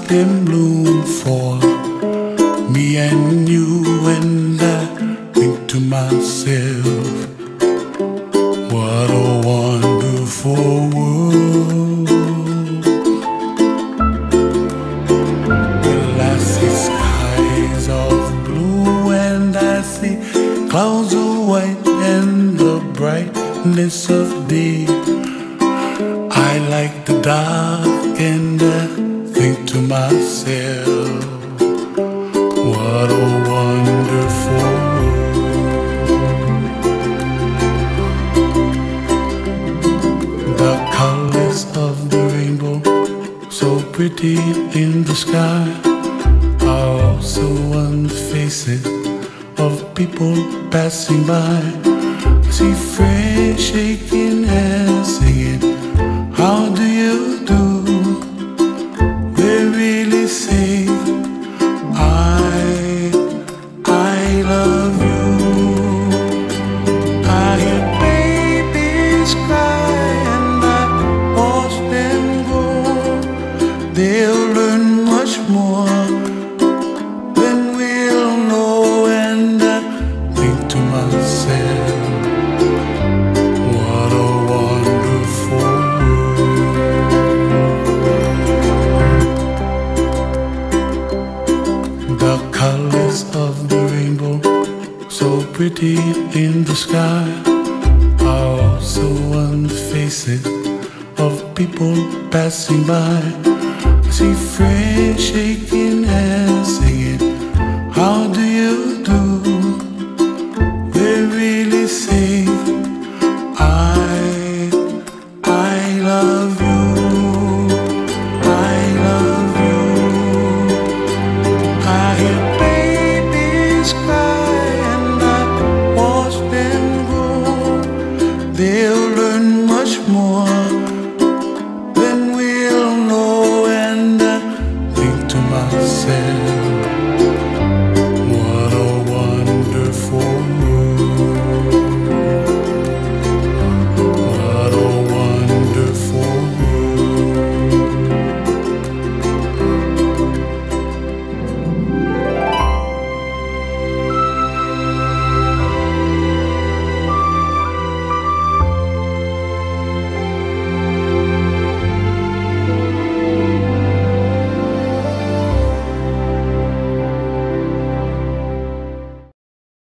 them bloom for me and you, and I think to myself, what a wonderful world. Well, I see skies of blue and I see clouds of white and the brightness of day. I like the dark and I think to myself, what a wonderful world. The colors of the rainbow, so pretty in the sky, are also on the faces of people passing by. I see friends shaking hands, singing, how do you do? They really say, I love you. I hear babies cry and I watch them grow. They'll learn much more than we'll know, and I think to myself, what a wonderful world. The colors of the rainbow, so pretty in the sky, are also on the faces of people passing by. I see friends shaking